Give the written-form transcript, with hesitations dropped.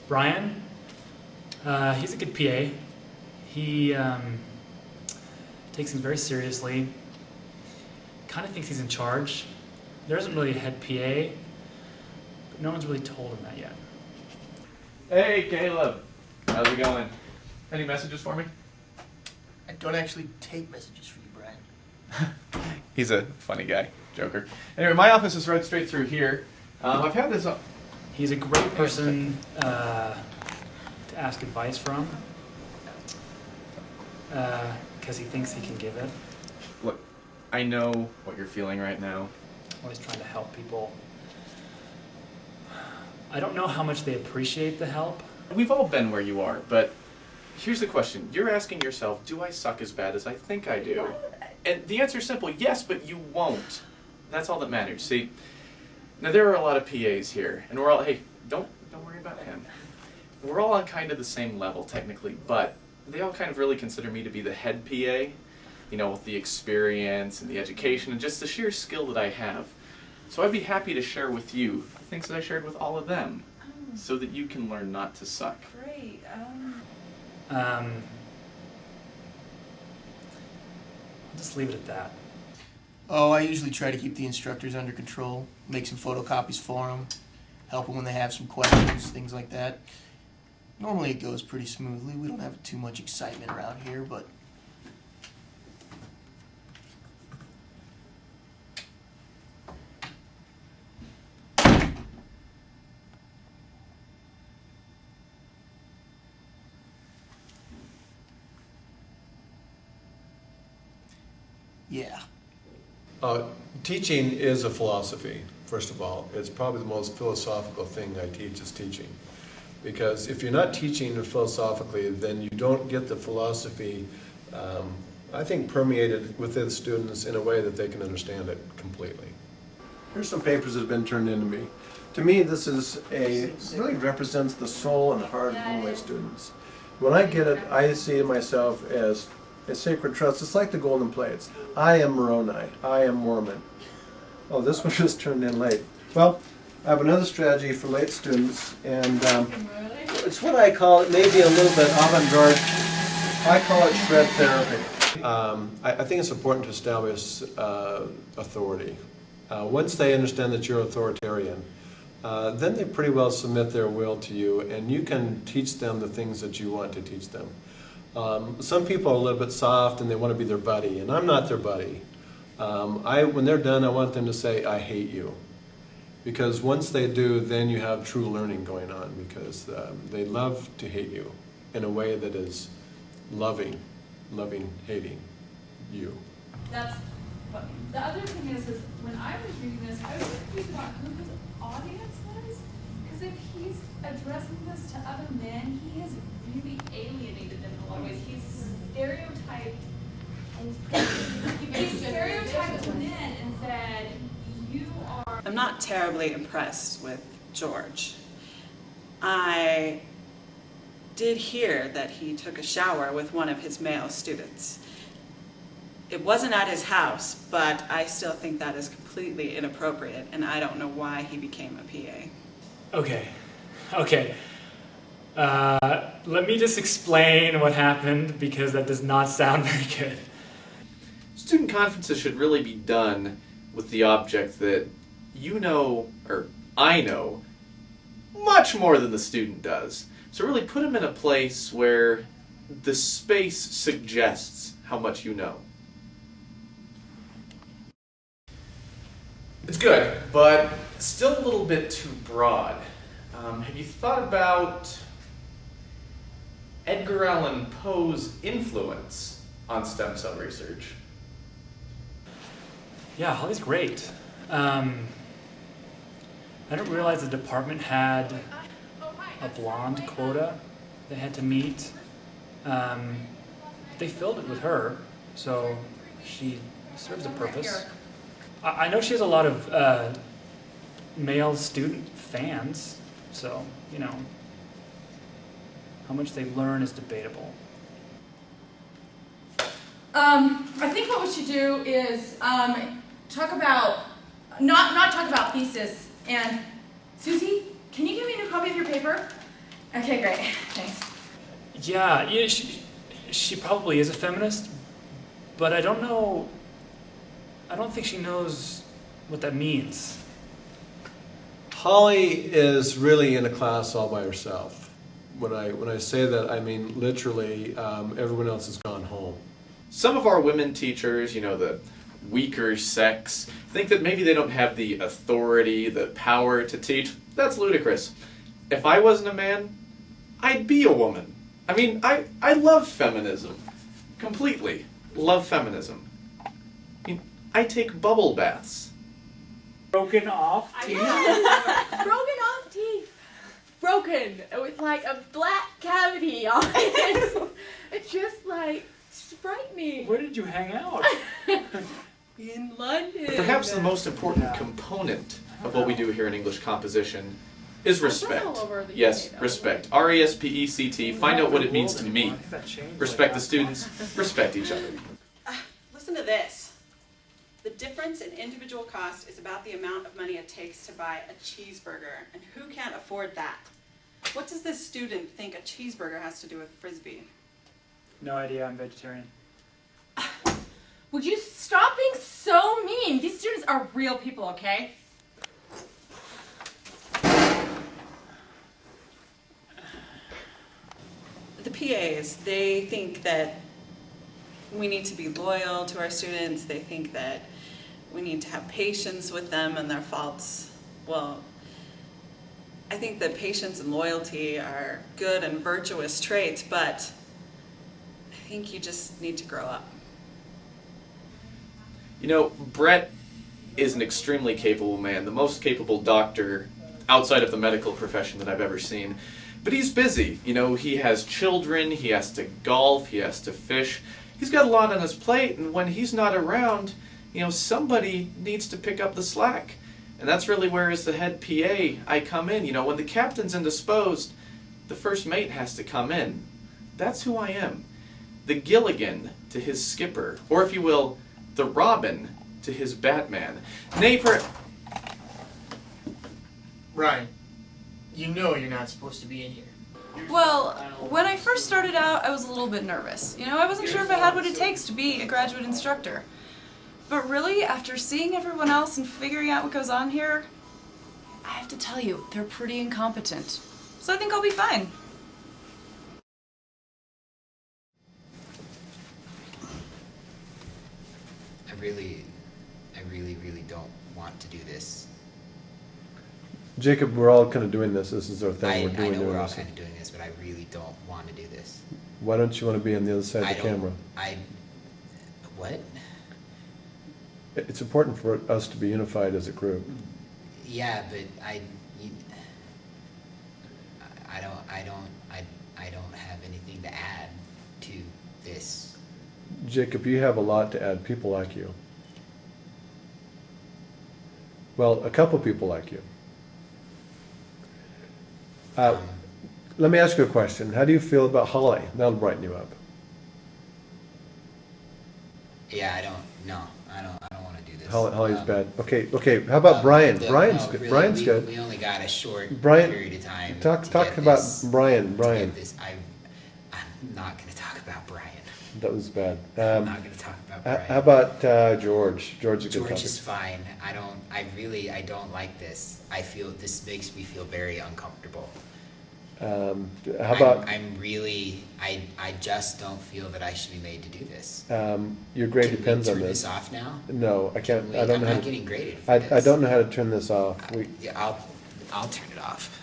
Brian, he's a good PA. He takes things very seriously, kind of thinks he's in charge. There isn't really a head PA, but no one's really told him that yet. Hey, Caleb. How's it going? Any messages for me? I don't actually take messages for you, Brian. He's a funny guy, joker. Anyway, my office is right straight through here. I've had this... He's a great person to ask advice from, because he thinks he can give it. Look, I know what you're feeling right now. Always trying to help people. I don't know how much they appreciate the help. We've all been where you are, but here's the question. You're asking yourself, do I suck as bad as I think I do? And the answer is simple, yes, but you won't. That's all that matters. See, now there are a lot of PAs here, and we're all, hey, don't worry about him. We're all on kind of the same level, technically, but they all kind of really consider me to be the head PA, you know, with the experience and the education and just the sheer skill that I have. So I'd be happy to share with you the things that I shared with all of them, so that you can learn not to suck. Great. I'll just leave it at that. Oh, I usually try to keep the instructors under control, make some photocopies for them, help them when they have some questions, things like that. Normally it goes pretty smoothly. We don't have too much excitement around here, but... yeah. Teaching is a philosophy, first of all. It's probably the most philosophical thing I teach is teaching. Because if you're not teaching philosophically, then you don't get the philosophy, I think, permeated within students in a way that they can understand it completely. Here's some papers that have been turned into me. To me, this is really represents the soul and heart of all my students. When I get it, I see myself as a sacred trust. It's like the golden plates. I am Moroni. I am Mormon. Oh, this one just turned in late. Well, I have another strategy for late students, and it's what I call it, maybe a little bit avant-garde. I call it shred therapy. I think it's important to establish authority. Once they understand that you're authoritarian, then they pretty well submit their will to you, and you can teach them the things that you want to teach them. Some people are a little bit soft and they want to be their buddy, and I'm not their buddy. When they're done, I want them to say, I hate you. Because once they do, then you have true learning going on, because they love to hate you in a way that is loving, hating you. That's funny. The other thing is when I was reading this, I was confused about who his audience was. Because if he's addressing this to other men, he has really alienated them in a lot of ways. He's stereotyped. He stereotyped men and said, you are... I'm not terribly impressed with George. I did hear that he took a shower with one of his male students. It wasn't at his house, but I still think that is completely inappropriate, and I don't know why he became a PA. Okay. Let me just explain what happened, because that does not sound very good. Student conferences should really be done with the object that you know, or I know, much more than the student does. So really put them in a place where the space suggests how much you know. It's good, but still a little bit too broad. Have you thought about Edgar Allan Poe's influence on stem cell research? Yeah, Holly's great. I didn't realize the department had a blonde quota they had to meet. They filled it with her, so she serves a purpose. I know she has a lot of male student fans, so, you know, how much they learn is debatable. I think what we should do is talk about, not talk about thesis. And Susie, can you give me a new copy of your paper? Okay, great, thanks. Yeah, she probably is a feminist, but I don't know, I don't think she knows what that means. Holly is really in a class all by herself. When I say that, I mean literally everyone else has gone home. Some of our women teachers, you know, the weaker sex, think that maybe they don't have the authority, the power to teach. That's ludicrous. If I wasn't a man, I'd be a woman. I mean, I love feminism. Completely. Love feminism. I mean, I take bubble baths. Broken off teeth? Broken off teeth. Broken with like a black cavity on it. It's just like frightening. Where did you hang out? In London. Perhaps the most important component of what we do here in English composition is respect. all over the Yes, UK, though. respect. R-E-S-P-E-C-T. Find out what it means to me. Respect the students. Respect each other. Listen to this. The difference in individual cost is about the amount of money it takes to buy a cheeseburger, and who can't afford that? What does this student think a cheeseburger has to do with Frisbee? No idea, I'm vegetarian. Would you stop being so mean? These students are real people, okay? The PAs, they think that we need to be loyal to our students. They think that we need to have patience with them and their faults. Well, I think that patience and loyalty are good and virtuous traits, but I think you just need to grow up. You know, Brett is an extremely capable man, the most capable doctor outside of the medical profession that I've ever seen. But he's busy. You know, he has children, he has to golf, he has to fish. He's got a lot on his plate, and when he's not around, you know, somebody needs to pick up the slack. And that's really where, as the head PA, I come in. You know, when the captain's indisposed, the first mate has to come in. That's who I am. The Gilligan to his skipper, or if you will, the Robin to his Batman. Ryan, you know you're not supposed to be in here. Well, when I first started out, I was a little bit nervous. You know, I wasn't sure if I had what it takes to be a graduate instructor. But really, after seeing everyone else and figuring out what goes on here, I have to tell you, they're pretty incompetent. So I think I'll be fine. I really don't want to do this. Jacob, we're all kind of doing this. This is our thing. I know we're all this. kind of doing this, but I really don't want to do this. Why don't you want to be on the other side of the camera? What? It's important for us to be unified as a group. Yeah, but I don't have anything to add to this. Jacob, you have a lot to add. People like you. Well, a couple people like you. Let me ask you a question. How do you feel about Holly? That'll brighten you up. Yeah, I don't want to do this. Holly's bad. Okay. How about Brian? Brian's good. Really, Brian's good. We only got a short Brian, period of time. Talk to about this, Brian. I'm not going to talk about Brian. That was bad. I'm not going to talk about Brian. How about George? George is a good George topic. is fine. I don't like this. I feel this makes me feel very uncomfortable. How about I just don't feel that I should be made to do this. your grade Can depends we on turn this. this off now? No, I can't. I don't I'm know how not to. getting graded for I this. don't know how to turn this off. Yeah, I'll turn it off.